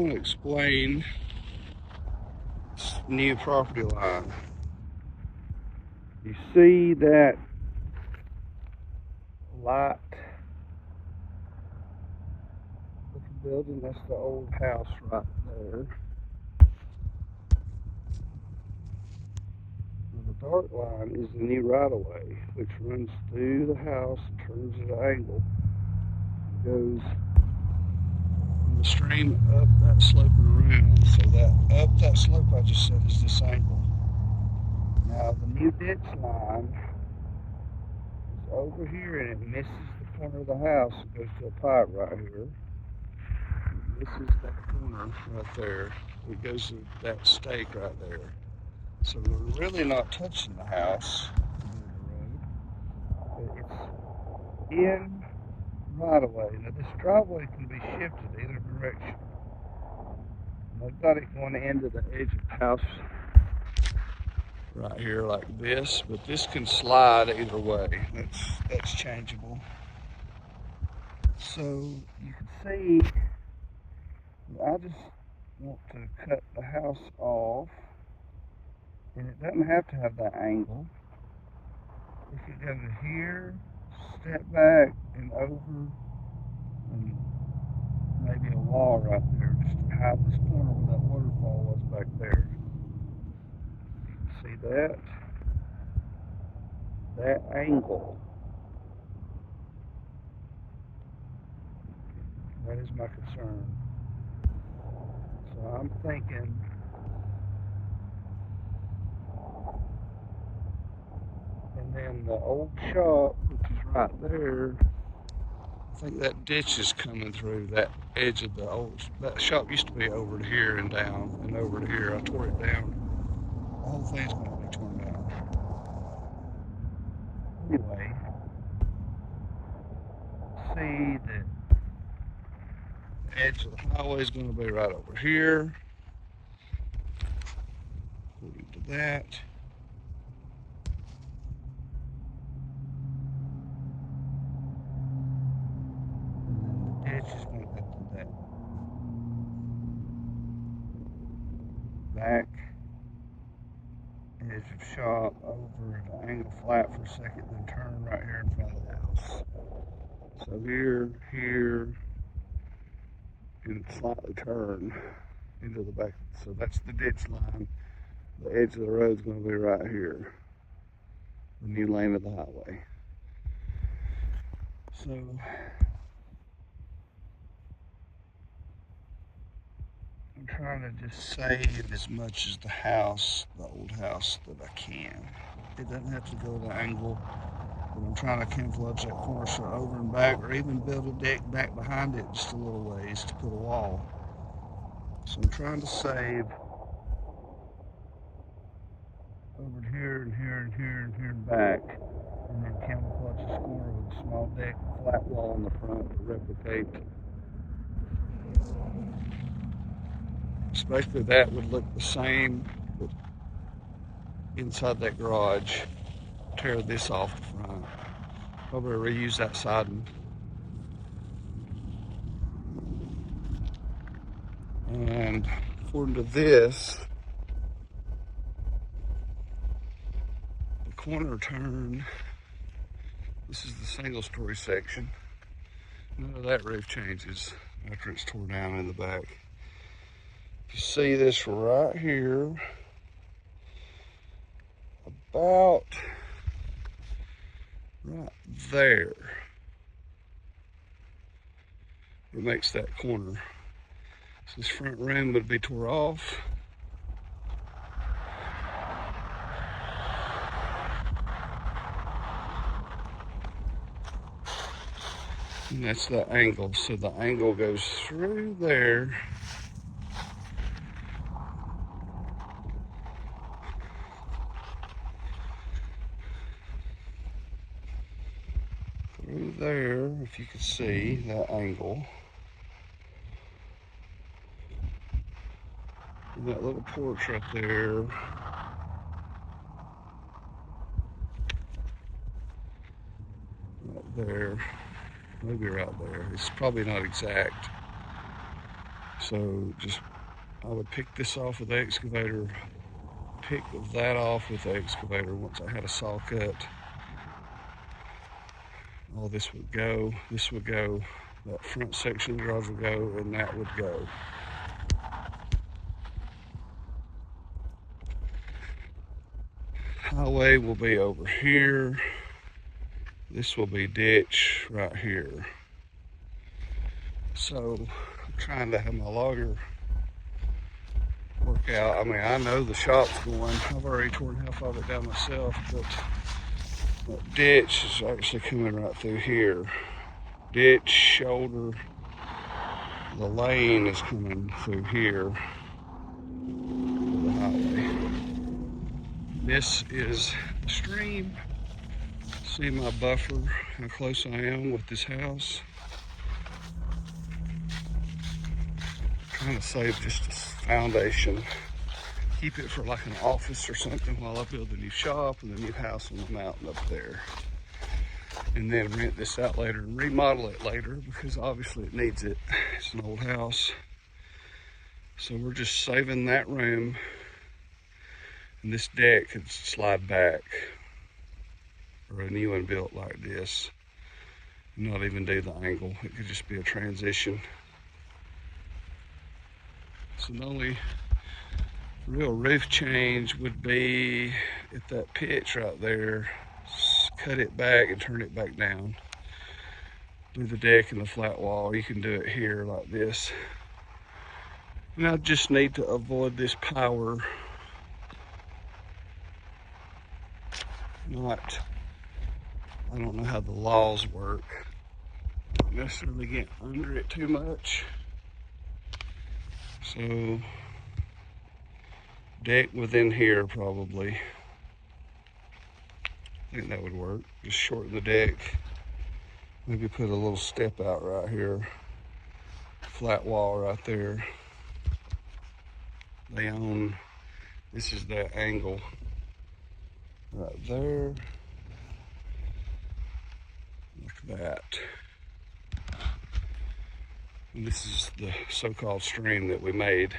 want to explain this new property line. You see that light with the building? That's the old house right there. And the dark line is the new right-of-way, which runs through the house and turns at an angle. It goes from the stream up that slope and around. So that up that slope I just said is this angle. Now the new ditch line is over here and it misses the corner of the house. It goes to a pipe right here. It misses that corner right there. It goes to that stake right there. So we're really not touching the house, but it's in right away. Now this driveway can be shifted either direction. I've got it going into the edge of the house right here like this, but this can slide either way. That's changeable. So you can see I just want to cut the house off, and it doesn't have to have that angle. It could go to here, step back and over, and maybe a wall right there just to hide this corner where that waterfall was back there. See that? That angle. That is my concern. So I'm thinking and then the old shop, which is right there, I think that ditch is coming through that edge of the old, that shop used to be over to here and down and over to here. I tore it down. The whole thing's going to be torn down. Anyway, see that the edge of the highway is going to be right over here. According to that. And then the ditch is going to go to that back edge of shop over the angle flat for a second, then turn right here in front of the house. So here, and slightly turn into the back. So that's the ditch line. The edge of the road is going to be right here, the new lane of the highway. So I'm trying to just save as much as the house, the old house, that I can. It doesn't have to go to the angle, but I'm trying to camouflage that corner so over and back, or even build a deck back behind it just a little ways to put a wall. So I'm trying to save over here and here and here and here and back, and then camouflage this corner with a small deck, flat wall in the front to replicate. Especially that would look the same inside that garage. Tear this off the front. Probably reuse that siding. And according to this, the corner turn, this is the single story section. None of that roof changes after it's tore down in the back. You see this right here, about right there. It makes that corner. So this front room would be tore off. And that's the angle. So the angle goes through there. Through there, if you can see that angle. And that little porch right there. Right there. Maybe right there. It's probably not exact. So I would pick this off with the excavator, pick that off with the excavator once I had a saw cut. All this would go, that front section of the garage would go, and that would go. Highway will be over here. This will be ditch right here. So I'm trying to have my lawyer work out. I mean, I know the shop's going. I've already torn half of it down myself, but that ditch is actually coming right through here. Ditch, shoulder, the lane is coming through here to the highway. This is the stream. See my buffer, how close I am with this house. Trying to save just a foundation. Keep it for like an office or something while I build the new shop and the new house on the mountain up there. And then rent this out later and remodel it later because obviously it needs it. It's an old house. So we're just saving that room. And this deck could slide back, or a new one built like this. Not even do the angle. It could just be a transition. So the only real roof change would be at that pitch right there. Cut it back and turn it back down. Do the deck and the flat wall. You can do it here like this. And I just need to avoid this power. I don't know how the laws work. Don't necessarily get under it too much. So, deck within here probably. I think that would work. Just shorten the deck. Maybe put a little step out right here. Flat wall right there. This is that angle right there. Like that. And this is the so-called stream that we made.